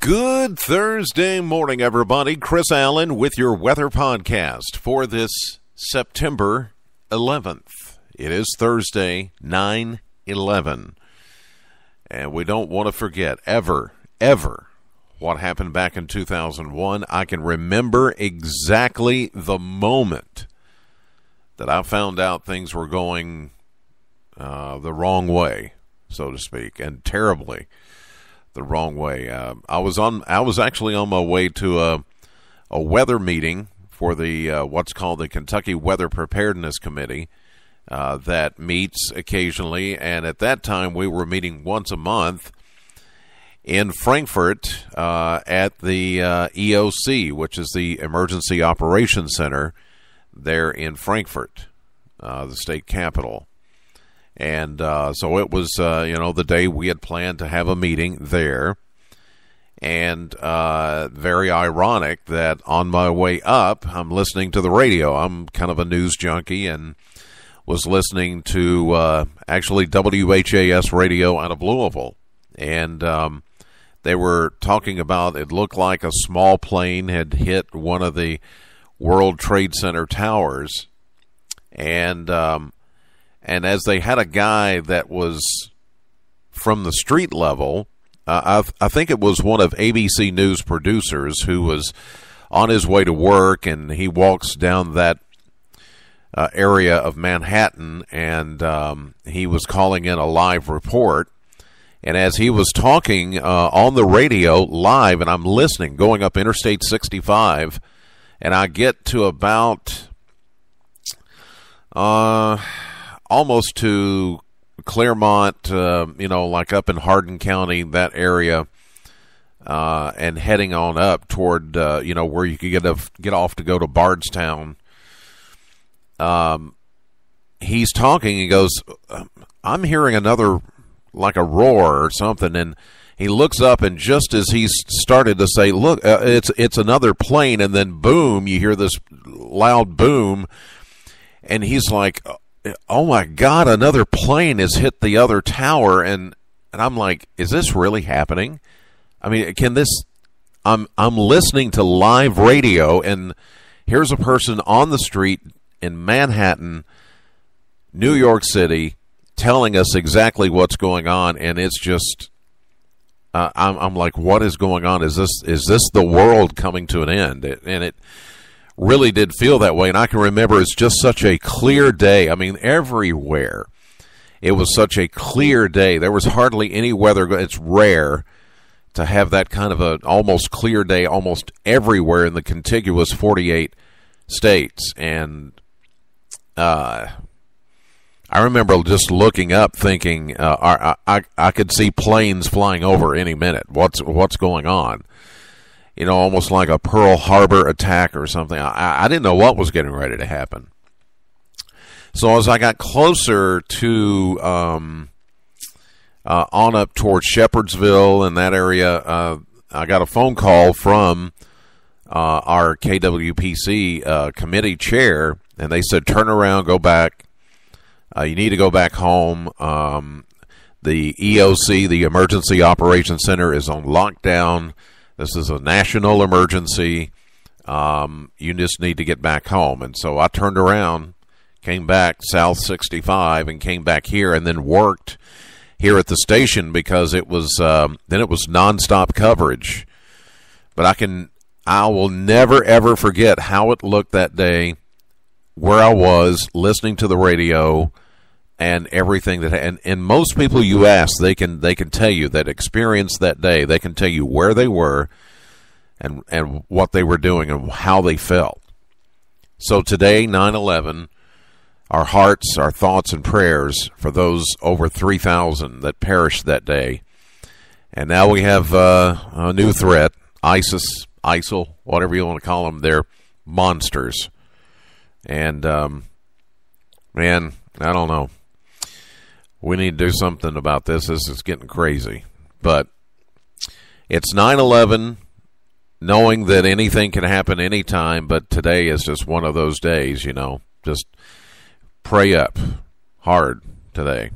Good Thursday morning, everybody. Chris Allen with your weather podcast for this September 11th. It is Thursday, 9/11. And we don't want to forget ever what happened back in 2001. I can remember exactly the moment that I found out things were going the wrong way, so to speak, and terribly the wrong way. I was actually on my way to a weather meeting for the what's called the Kentucky Weather Preparedness Committee that meets occasionally, and at that time we were meeting once a month in Frankfort at the EOC, which is the Emergency Operations Center there in Frankfort, the state capital. And so it was, the day we had planned to have a meeting there. And very ironic that on my way up, I'm listening to the radio. I'm kind of a news junkie and was listening to actually WHAS radio out of Louisville. And they were talking about it looked like a small plane had hit one of the World Trade Center towers. And as they had a guy that was from the street level, I think it was one of ABC News producers who was on his way to work, and he walks down that area of Manhattan, and he was calling in a live report. And as he was talking on the radio live, and I'm listening, going up Interstate 65, and I get to about almost to Claremont, like up in Hardin County, that area, and heading on up toward, where you could get off to go to Bardstown. He's talking, he goes, I'm hearing another, like a roar or something, and he looks up, and just as he started to say, look, it's another plane, and then boom, you hear this loud boom, and he's like, oh my God, another plane has hit the other tower. And I'm like, is this really happening? I mean, I'm listening to live radio, and here's a person on the street in Manhattan, New York City, telling us exactly what's going on. And it's just, I'm like, what is going on? Is this the world coming to an end? And it really did feel that way. And I can remember it's just such a clear day. I mean, everywhere it was such a clear day. There was hardly any weather. It's rare to have that kind of a almost clear day almost everywhere in the contiguous 48 states. And I remember just looking up thinking, I could see planes flying over any minute. What's going on? Almost like a Pearl Harbor attack or something. I didn't know what was getting ready to happen. So as I got closer to on up towards Shepherdsville and that area, I got a phone call from our KWPC committee chair, and they said, turn around, go back. You need to go back home. The EOC, the Emergency Operations Center, is on lockdown. This is a national emergency. You just need to get back home. And so I turned around, came back South 65, and came back here, and then worked here at the station because it was then it was nonstop coverage. But I will never ever forget how it looked that day, where I was listening to the radio, and everything and most people you ask, they can tell you that experience that day. They can tell you where they were and what they were doing and how they felt. So today, 9/11, our hearts, our thoughts, and prayers for those over 3,000 that perished that day. And now we have a new threat, ISIL, whatever you want to call them. They're monsters. And man, I don't know. We need to do something about this. This is getting crazy. But it's 9/11, knowing that anything can happen anytime, but today is just one of those days, Just pray up hard today.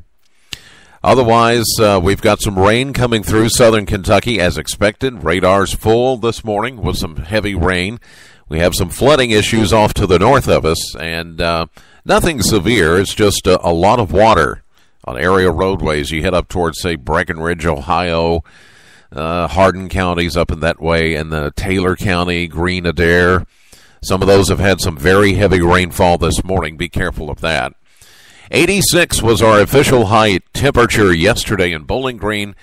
Otherwise, we've got some rain coming through southern Kentucky as expected. Radar's full this morning with some heavy rain. We have some flooding issues off to the north of us, and nothing severe. It's just a lot of water on area roadways. You head up towards, say, Breckenridge, Ohio, Hardin counties up in that way, and Taylor County, Green Adair. Some of those have had some very heavy rainfall this morning. Be careful of that. 86 was our official high temperature yesterday in Bowling Green.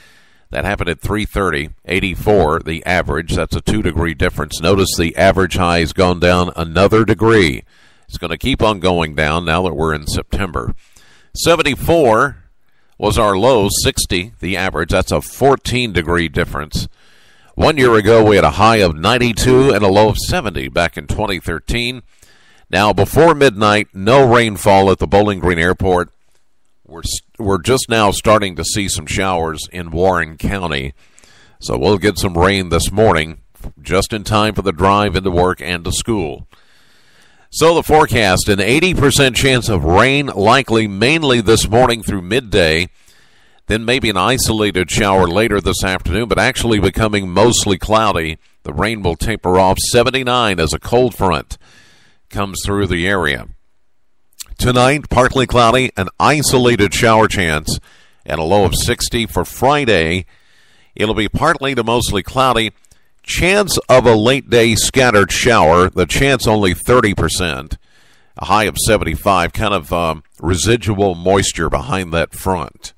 That happened at 3:30. 84, the average. That's a 2-degree difference. Notice the average high has gone down another degree. It's going to keep on going down now that we're in September. 74 was our low. 60, the average. That's a 14-degree difference. 1 year ago, we had a high of 92 and a low of 70 back in 2013. Now, before midnight, no rainfall at the Bowling Green Airport. We're just now starting to see some showers in Warren County. So we'll get some rain this morning, just in time for the drive into work and to school. So the forecast, an 80% chance of rain likely mainly this morning through midday. Then maybe an isolated shower later this afternoon, but actually becoming mostly cloudy. The rain will taper off. 79 as a cold front comes through the area. Tonight, partly cloudy, an isolated shower chance, and a low of 60 for Friday. It'll be partly to mostly cloudy. Chance of a late-day scattered shower, the chance only 30%. A high of 75, kind of residual moisture behind that front.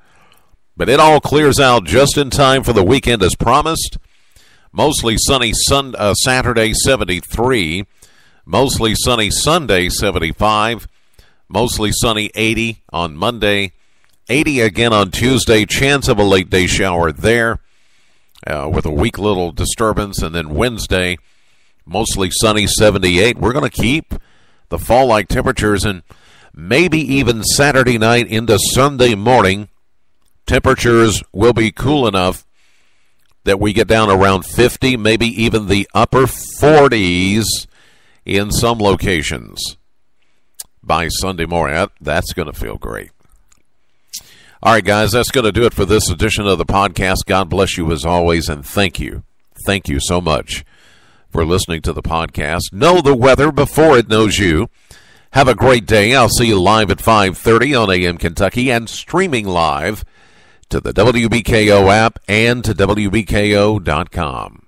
But it all clears out just in time for the weekend as promised. Mostly sunny Saturday, 73. Mostly sunny Sunday, 75. Mostly sunny, 80 on Monday. 80 again on Tuesday. Chance of a late-day shower there with a weak little disturbance. And then Wednesday, mostly sunny, 78. We're going to keep the fall-like temperatures, and maybe even Saturday night into Sunday morning, temperatures will be cool enough that we get down around 50, maybe even the upper 40s in some locations by Sunday morning. That's going to feel great. All right, guys, that's going to do it for this edition of the podcast. God bless you as always, and thank you. Thank you so much for listening to the podcast. Know the weather before it knows you. Have a great day. I'll see you live at 5:30 on AM Kentucky and streaming live to the WBKO app and to WBKO.com.